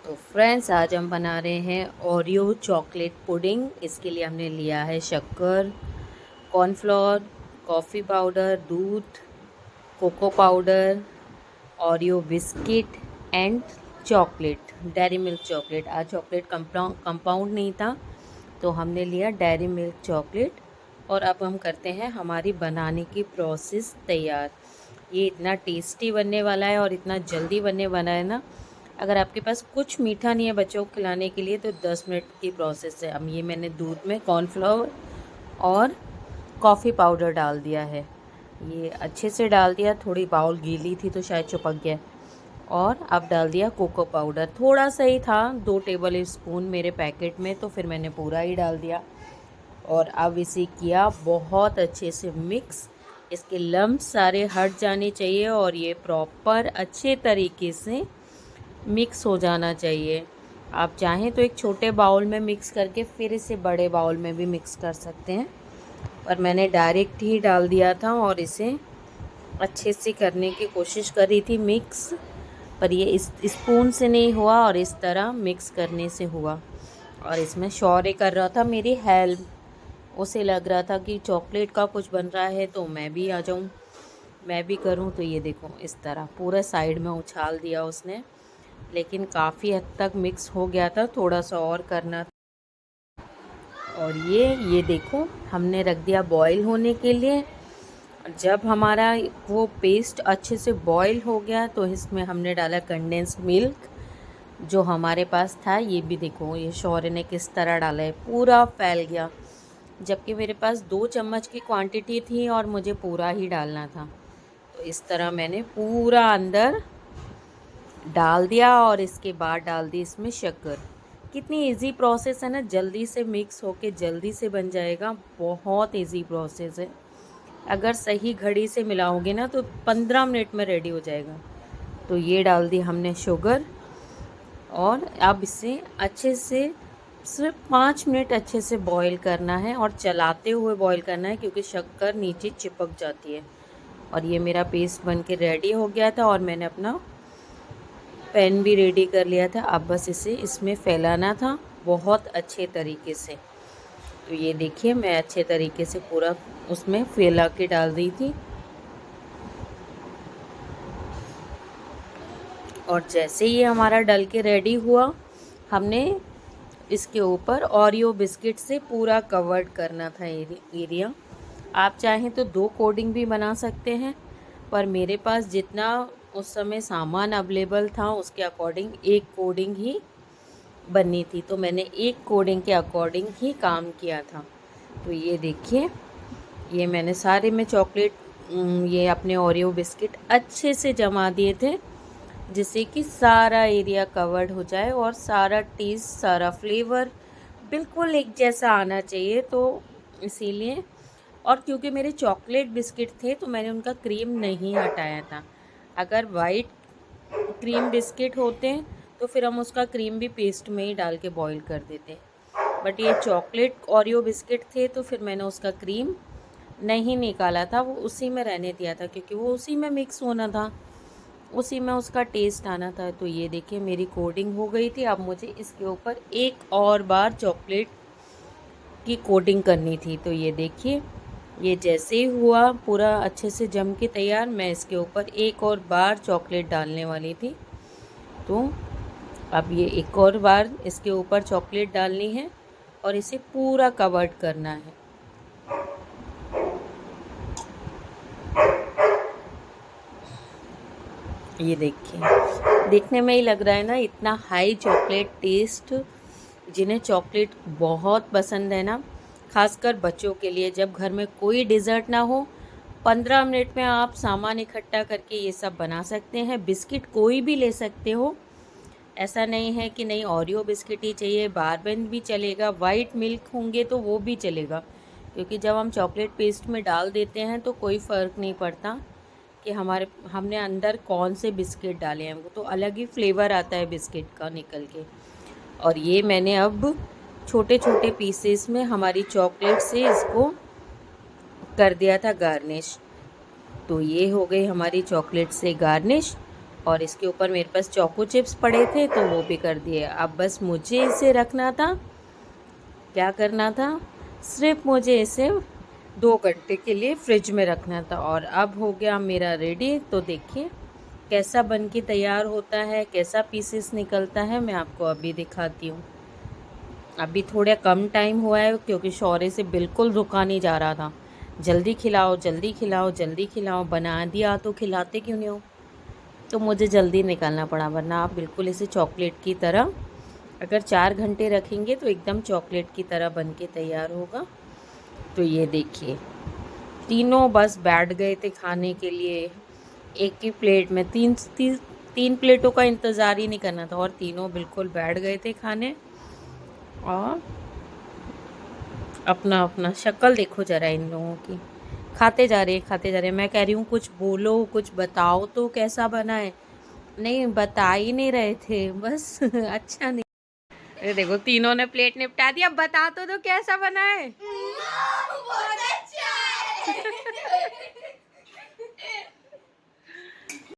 तो फ्रेंड्स आज हम बना रहे हैं ओरियो चॉकलेट पुडिंग। इसके लिए हमने लिया है शक्कर, कॉर्नफ्लोर, कॉफ़ी पाउडर, दूध, cocoa powder, Oreo biscuit and chocolate, Dairy Milk chocolate. आज चॉकलेट कंपाउंड नहीं था तो हमने लिया डेयरी मिल्क चॉकलेट। और अब हम करते हैं हमारी बनाने की प्रोसेस तैयार। ये इतना टेस्टी बनने वाला है और इतना जल्दी बनने वाला है ना। अगर आपके पास कुछ मीठा नहीं है बच्चों को खिलाने के लिए तो 10 मिनट की प्रोसेस है। अब ये मैंने दूध में कॉर्नफ्लोर और कॉफ़ी पाउडर डाल दिया है। ये अच्छे से डाल दिया, थोड़ी बाउल गीली थी तो शायद चिपक गया। और अब डाल दिया कोको पाउडर, थोड़ा सा ही था, 2 टेबल स्पून मेरे पैकेट में, तो फिर मैंने पूरा ही डाल दिया। और अब इसे किया बहुत अच्छे से मिक्स। इसके लम्ब सारे हट जाने चाहिए और ये प्रॉपर अच्छे तरीके से मिक्स हो जाना चाहिए। आप चाहें तो एक छोटे बाउल में मिक्स करके फिर इसे बड़े बाउल में भी मिक्स कर सकते हैं, पर मैंने डायरेक्ट ही डाल दिया था और इसे अच्छे से करने की कोशिश करी थी मिक्स, पर ये इस स्पून से नहीं हुआ और इस तरह मिक्स करने से हुआ। और इसमें शौर्य कर रहा था मेरी हेल्प। उसे लग रहा था कि चॉकलेट का कुछ बन रहा है तो मैं भी आ जाऊं, मैं भी करूं। तो ये देखो इस तरह पूरा साइड में उछाल दिया उसने, लेकिन काफ़ी हद तक मिक्स हो गया था, थोड़ा सा और करना था। और ये देखो हमने रख दिया बॉईल होने के लिए। जब हमारा वो पेस्ट अच्छे से बॉईल हो गया तो इसमें हमने डाला कंडेंस मिल्क जो हमारे पास था। ये भी देखो ये शौर्य ने किस तरह डाला है, पूरा फैल गया, जबकि मेरे पास 2 चम्मच की क्वांटिटी थी और मुझे पूरा ही डालना था। तो इस तरह मैंने पूरा अंदर डाल दिया और इसके बाद डाल दी इसमें शक्कर। कितनी इजी प्रोसेस है ना, जल्दी से मिक्स होके जल्दी से बन जाएगा, बहुत इजी प्रोसेस है। अगर सही घड़ी से मिलाओगे ना तो 15 मिनट में रेडी हो जाएगा। तो ये डाल दी हमने शुगर और अब इसे अच्छे से सिर्फ 5 मिनट अच्छे से बॉईल करना है और चलाते हुए बॉईल करना है क्योंकि शक्कर नीचे चिपक जाती है। और ये मेरा पेस्ट बन के रेडी हो गया था और मैंने अपना पैन भी रेडी कर लिया था। अब बस इसे इसमें फैलाना था बहुत अच्छे तरीके से। तो ये देखिए मैं अच्छे तरीके से पूरा उसमें फैला के डाल दी थी। और जैसे ये हमारा डल के रेडी हुआ, हमने इसके ऊपर ओरियो बिस्किट से पूरा कवर्ड करना था एरिया। आप चाहें तो 2 कोडिंग भी बना सकते हैं, पर मेरे पास जितना उस समय सामान अवेलेबल था उसके अकॉर्डिंग 1 कोडिंग ही बननी थी, तो मैंने 1 कोडिंग के अकॉर्डिंग ही काम किया था। तो ये देखिए ये मैंने सारे में चॉकलेट ये अपने ओरियो बिस्किट अच्छे से जमा दिए थे जिससे कि सारा एरिया कवर्ड हो जाए और सारा टेस्ट सारा फ्लेवर बिल्कुल एक जैसा आना चाहिए। तो इसीलिए, और क्योंकि मेरे चॉकलेट बिस्किट थे तो मैंने उनका क्रीम नहीं हटाया था। अगर वाइट क्रीम बिस्किट होते तो फिर हम उसका क्रीम भी पेस्ट में ही डाल के बॉईल कर देते, बट ये चॉकलेट ओरियो बिस्किट थे तो फिर मैंने उसका क्रीम नहीं निकाला था, वो उसी में रहने दिया था क्योंकि वो उसी में मिक्स होना था, उसी में उसका टेस्ट आना था। तो ये देखिए मेरी कोटिंग हो गई थी। अब मुझे इसके ऊपर एक और बार चॉकलेट की कोटिंग करनी थी। तो ये देखिए ये जैसे ही हुआ पूरा अच्छे से जम के तैयार, मैं इसके ऊपर एक और बार चॉकलेट डालने वाली थी। तो अब ये एक और बार इसके ऊपर चॉकलेट डालनी है और इसे पूरा कवर्ड करना है। ये देखिए देखने में ही लग रहा है ना इतना हाई चॉकलेट टेस्ट। जिन्हें चॉकलेट बहुत पसंद है ना, खासकर बच्चों के लिए, जब घर में कोई डिज़र्ट ना हो, 15 मिनट में आप सामान इकट्ठा करके ये सब बना सकते हैं। बिस्किट कोई भी ले सकते हो, ऐसा नहीं है कि नहीं ओरियो बिस्किट ही चाहिए, बारबन भी चलेगा, वाइट मिल्क होंगे तो वो भी चलेगा, क्योंकि जब हम चॉकलेट पेस्ट में डाल देते हैं तो कोई फ़र्क नहीं पड़ता कि हमने अंदर कौन से बिस्किट डाले हैं, वो तो अलग ही फ्लेवर आता है बिस्किट का निकल के। और ये मैंने अब छोटे छोटे पीसेस में हमारी चॉकलेट से इसको कर दिया था गार्निश। तो ये हो गई हमारी चॉकलेट से गार्निश और इसके ऊपर मेरे पास चोको चिप्स पड़े थे तो वो भी कर दिए। अब बस मुझे इसे रखना था, क्या करना था, सिर्फ मुझे इसे 2 घंटे के लिए फ्रिज में रखना था। और अब हो गया मेरा रेडी। तो देखिए कैसा बन के तैयार होता है, कैसा पीसेस निकलता है, मैं आपको अभी दिखाती हूँ। अभी थोड़ा कम टाइम हुआ है क्योंकि शौर्य से बिल्कुल रुका नहीं जा रहा था, जल्दी खिलाओ जल्दी खिलाओ जल्दी खिलाओ, बना दिया तो खिलाते क्यों नहीं हो। तो मुझे जल्दी निकालना पड़ा, वरना आप बिल्कुल इसे चॉकलेट की तरह अगर 4 घंटे रखेंगे तो एकदम चॉकलेट की तरह बन के तैयार होगा। तो ये देखिए तीनों बस बैठ गए थे खाने के लिए एक ही प्लेट में। तीन प्लेटों का इंतज़ार ही नहीं करना था और तीनों बिल्कुल बैठ गए थे खाने। और अपना अपना शक्ल देखो ज़रा इन लोगों की, खाते जा रहे खाते जा रहे। मैं कह रही हूँ कुछ बोलो, कुछ बताओ तो कैसा बना है। नहीं, बता ही नहीं रहे थे बस अच्छा नहीं। अरे देखो तीनों ने प्लेट निपटा दिया, अब बता तो दो कैसा बना है। बहुत अच्छा है।